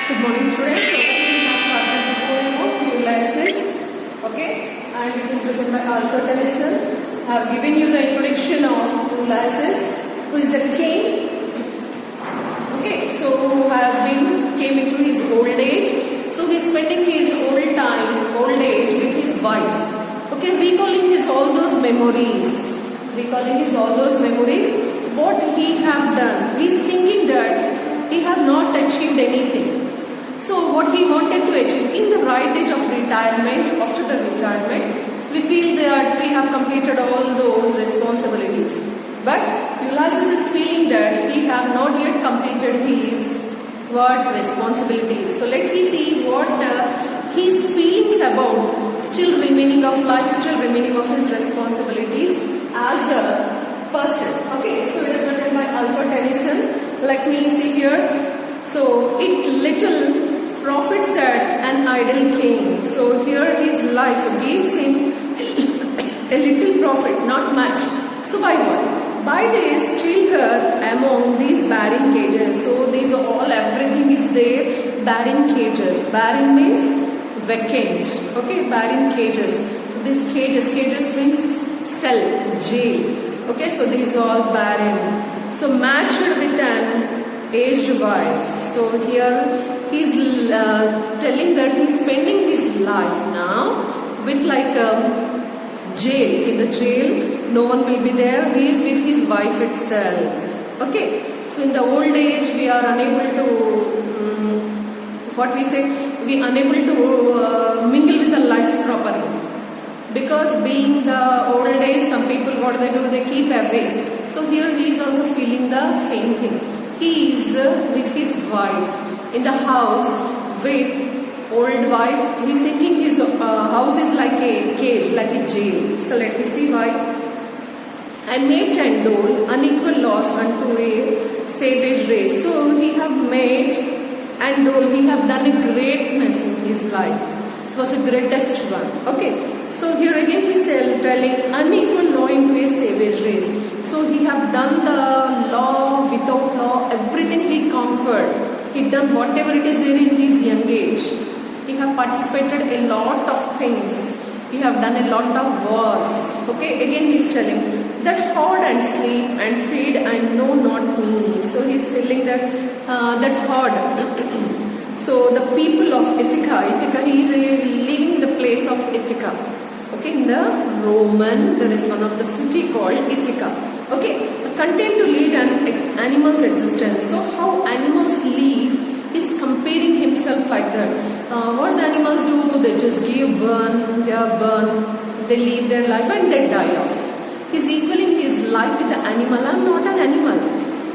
Good morning, students. So we have started the poem of Ulysses. Okay, and it is written by Alfred Tennyson. I have given you the introduction of Ulysses, who is a king. Okay, so who came into his old age. So he is spending his old age with his wife. Okay, recalling his all those memories. What he have done. He is thinking that he have not achieved anything. So what he wanted to achieve in the right age of retirement, after the retirement, we feel that we have completed all those responsibilities. But Ulysses is feeling that he have not yet completed his responsibilities. So let's see what his feelings about still remaining of life, still remaining of his responsibilities as a person. Okay, so it is written by Alfred Tennyson. Let me see here. So it little profits that an idle king. So here his life gives him a little profit, not much. So by what? By this Trilgar among these barren cages. So these all, everything is there, barren cages. Barren means vacant. Okay, barren cages. So these cages means cell, jail. Okay, so these are all barren. So matched with an aged wife. So here he is telling that he is spending his life now with like a jail. In the jail, no one will be there. He is with his wife itself. Okay. So in the old age, we are unable to, we are unable to mingle with the lives properly. Because being the old age, some people what they do, they keep away. So here he is also feeling the same thing. He is with his wife in the house with old wife. He is thinking his house is like a cage, like a jail. So let me see why. I made and dole unequal loss unto a savage race. So he have made and dole. He have done a greatness in his life. It was the greatest one. Okay. So here again he is telling unequal law into a savage race. So he have done the law, without law, everything he conquered. He done whatever it is there in his young age. He have participated a lot of things. He have done a lot of wars. Okay, again he is telling that hoard and sleep and feed and know not me. So he is telling that that hoard. So the people of Ithaca, he is leaving the place of Ithaca. Okay, in the Roman, there is one of the city called Ithaca. Okay, content to lead an animal's existence. So how animals live is comparing himself like that. What the animals do, they just give burn, they live their life and they die off. He's equaling his life with the animal. I'm not an animal.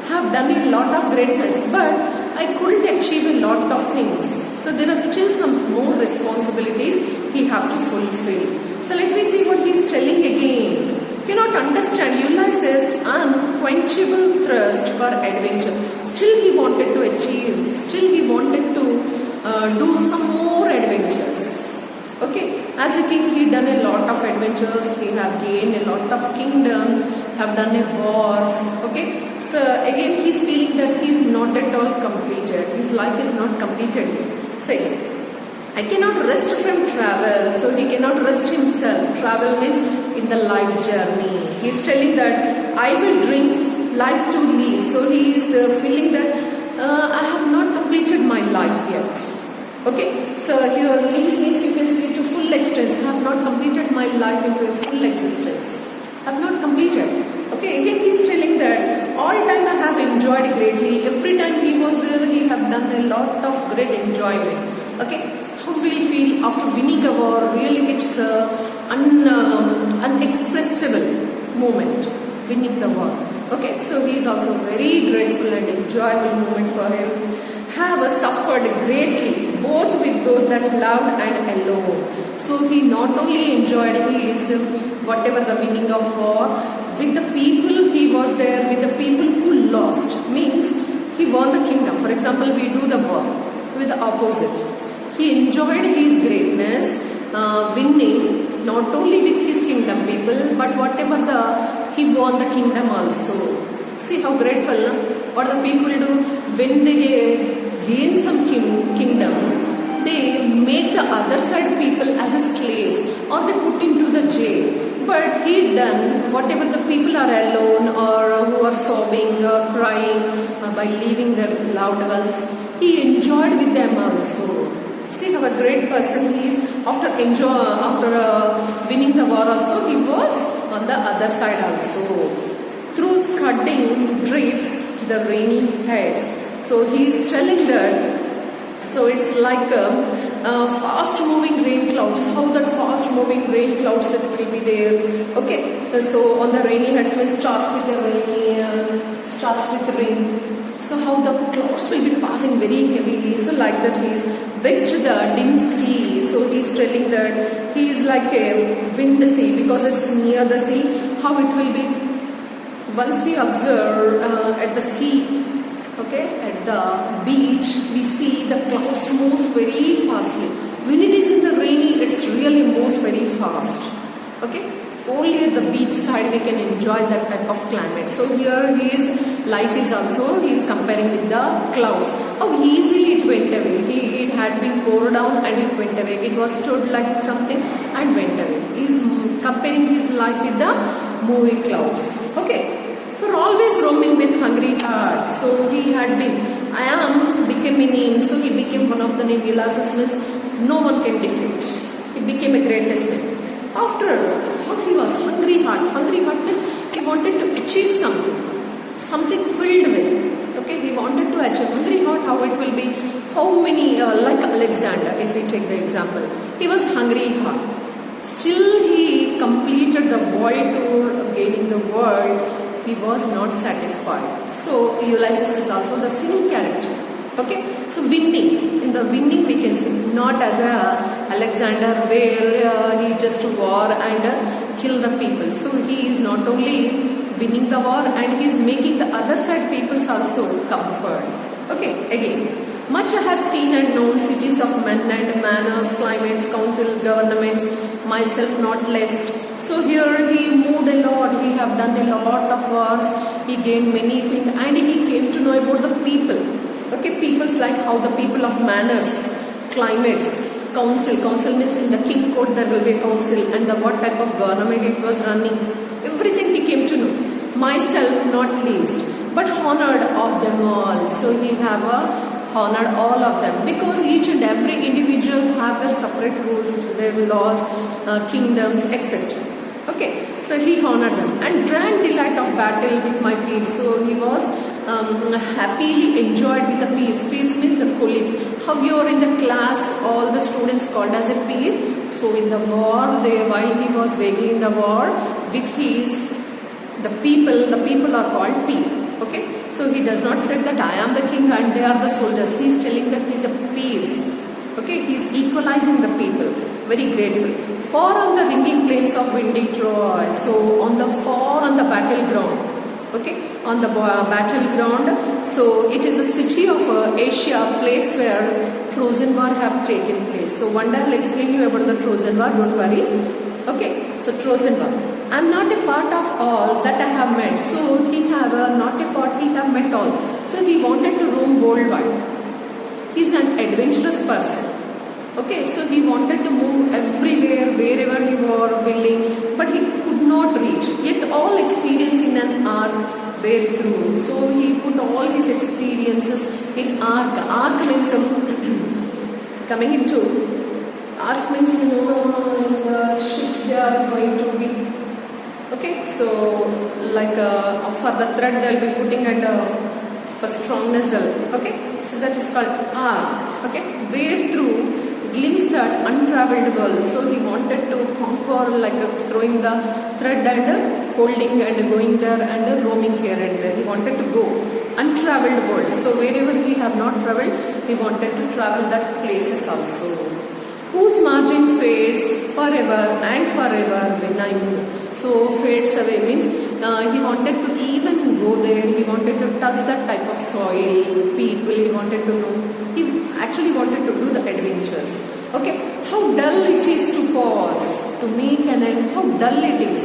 I have done a lot of greatness, but I couldn't achieve a lot of things. So there are still some more responsibilities he have to fulfill. So let me see what he is telling again. Cannot understand Ulysses' unquenchable thirst for adventure. Still he wanted to achieve. Still he wanted to do some more adventures. Okay, as a king he done a lot of adventures. He have gained a lot of kingdoms. Have done a wars. Okay, so again he is feeling that he is not at all completed. His life is not completed yet. So again, I cannot rest from travel. So he cannot rest himself. Travel means in the life journey. He is telling that I will drink life to leave. So he is feeling that I have not completed my life yet. Okay. So here leave means you can see to full extent. I have not completed my life into a full existence. I have not completed. Okay. Again he is telling that all time I have enjoyed greatly. Every time he was there, he have done a lot of great enjoyment. Okay. How we will feel after winning a war? Really, it's unexpressible moment, winning the war. Okay, so he is also very grateful and enjoyable moment for him. Have suffered greatly, both with those that loved and alone. So he not only enjoyed his whatever the winning of war, with the people he was there, with the people who lost. Means he won the kingdom. For example, we do the war with the opposite. He enjoyed his greatness, winning not only with his kingdom people, but whatever he won the kingdom also. See how grateful, what the people do when they gain some kingdom. they make the other side people as a slaves, or they put into the jail. But he done whatever the people are alone or who are sobbing or crying by leaving their loved ones, he enjoyed with them also. See how a great person he is. After winning the war also, he was on the other side also. Through scudding drifts, the rainy heads. So he is telling that. So it's like fast moving rain clouds. How that fast moving rain clouds that will be there. Okay. So on the rainy heads means starts with the rain, starts with rain. So how the clouds will be passing very heavily. So like that he is vexed the dim sea. So he is telling that he is like a wind sea because it's near the sea. How it will be. Once we observe at the sea, okay, at the beach, we see the clouds moves very fastly. When it is in the rainy, it's really moves very fast. Okay, only at the beach side we can enjoy that type of climate. So here his life is also, he is comparing with the clouds. How easily it went away. It had been poured down and it went away. It was stood like something and went away. He is comparing his life with the moving clouds. Okay. For always roaming with hungry heart. So he had been, I am became a name. So he became one of the name. Ulysses means no one can defeat. He became a greatest man. After what he was, hungry heart. Hungry heart means he wanted to achieve something filled with. Okay, he wanted to achieve. Hungry heart, how it will be, how many, like Alexander, if we take the example. He was hungry heart. Still he completed the world tour, gaining the world. He was not satisfied. So Ulysses is also the same character. Okay. So winning. In the winning we can see not as a Alexander where he just war and kill the people. So he is not only winning the war and he is making the other side peoples also comfort. Okay. Again. Much I have seen and known cities of men and manners, climates, council, governments, myself not less. So here he moved a lot, he have done a lot of wars, he gained many things and he came to know about the people. Okay, peoples like how the people of manners, climates, council means in the king court there will be a council and the what type of government it was running. Everything he came to know. Myself not least, but honored of them all. So he have honored all of them because each and every individual have their separate rules, their laws, kingdoms, etc. Okay, so he honored them and drank delight of battle with my peers. So he was happily enjoyed with the peers. Peers means the colleagues. How you are in the class, all the students called as a peer. So in the war, while he was waging in the war with the people are called peer. Okay. So he does not say that I am the king and they are the soldiers. He is telling that he is a peace. Okay, he is equalizing the people. Very grateful. Far on the ringing plains of windy Troy. So on the battleground. Okay, on the battleground. So it is a city of Asia, place where Trojan War have taken place. So one day I will explain you about the Trojan War. Don't worry. Okay, so Trojan War. I am not a part of all that I have met. So he have not a part, he have met all. So he wanted to roam worldwide. He is an adventurous person. Okay, so he wanted to move everywhere, wherever he was willing, but he could not reach. Yet all experience in an ark were through. So he put all his experiences in ark. Ark means coming into ark means in the ships they are going to be. Okay, so like for the thread they will be putting and for strongness okay, so that is called ark. Okay, where through glimpse that untraveled world. So he wanted to conquer like throwing the thread and holding and going there and roaming here and there. He wanted to go untraveled world. So wherever he have not traveled, he wanted to travel that places also. Whose margin fades forever and forever when I move. So fades away means he wanted to even go there. He wanted to touch that type of soil, people. He wanted to know. He actually wanted to do the adventures. Okay, how dull it is to pause, to make an end. How dull it is,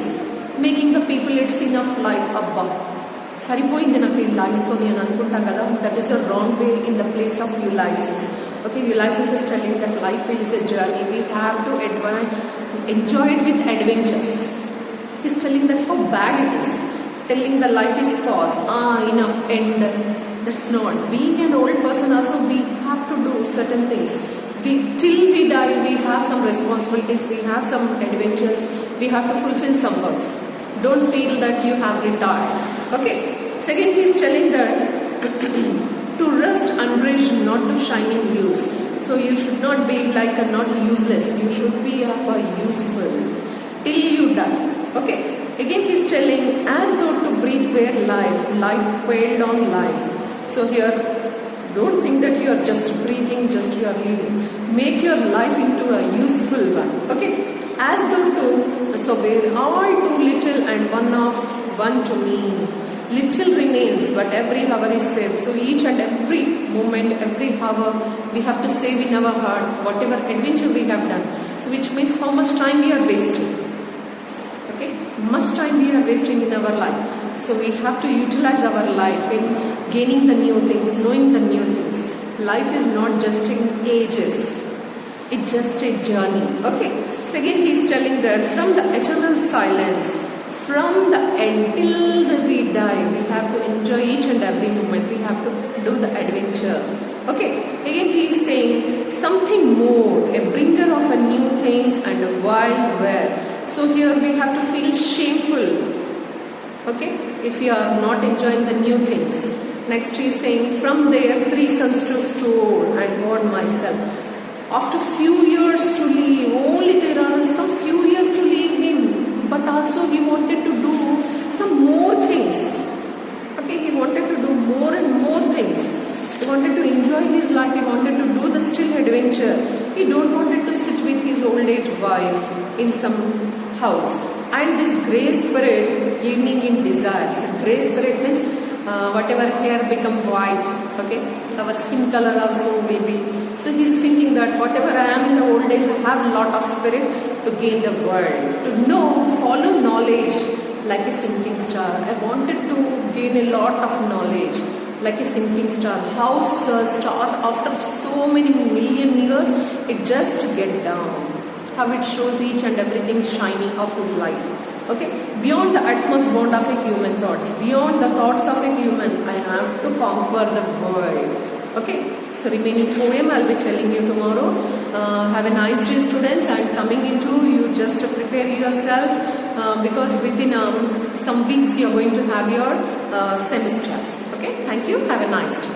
making the people it's enough life abba. సరిపోయింది నాకు ఈ లైఫ్తో నేను అనుకుంటాను కదా, that is a wrong way in the place of Ulysses. Okay, Ulysses is telling that life is a journey. We have to enjoy it with adventures. He's telling that how bad it is. Telling the life is past. Enough, end. That's not. Being an old person also, we have to do certain things. Till we die, we have some responsibilities, we have some adventures, we have to fulfill some works. Don't feel that you have retired. Okay. Second, he is telling that to rust unbridged, not to shining use. So you should not be like a not useless. You should be useful till you die. Okay. Again, he is telling as though to breathe were life failed on life. So here, don't think that you are just breathing, just you are living. Make your life into a useful one. Okay. As though to, so we're all too little and one to me. Little remains, but every hour is saved. So each and every moment, every hour, we have to save in our heart whatever adventure we have done. So which means how much time we are wasting. Okay, much time we are wasting in our life. So we have to utilize our life in gaining the new things, knowing the new things. Life is not just in ages. It's just a journey. Okay. So again he is telling that from the eternal silence, from the end till we die, we have to enjoy each and every moment. We have to do the adventure. Okay. Again he is saying something more, a bringer of a new things and a wild where. So here we have to feel shameful. Okay. If you are not enjoying the new things. Next he is saying from there 3 sons to store and God myself. After few years to leave, only there are some few years to leave him, but also he wanted to do some more things. Okay, he wanted to do more and more things. He wanted to enjoy his life. He wanted to do the still adventure. He don't wanted to sit with his old age wife in some house. And this grey spirit evening in desires. Grey spirit means whatever hair become white. Okay, our skin color also will be. So he's thinking that whatever I am in the old age, I have a lot of spirit to gain the world, to know, follow knowledge like a sinking star. I wanted to gain a lot of knowledge like a sinking star. How a star after so many million years, it just get down. How it shows each and everything shiny of his life. Okay, beyond the utmost bound of a human thoughts, beyond the thoughts of a human, I have to conquer the world. Okay, so remaining poem I'll be telling you tomorrow. Have a nice day, students, and coming into you just prepare yourself because within some weeks you are going to have your semesters. Okay, thank you. Have a nice day.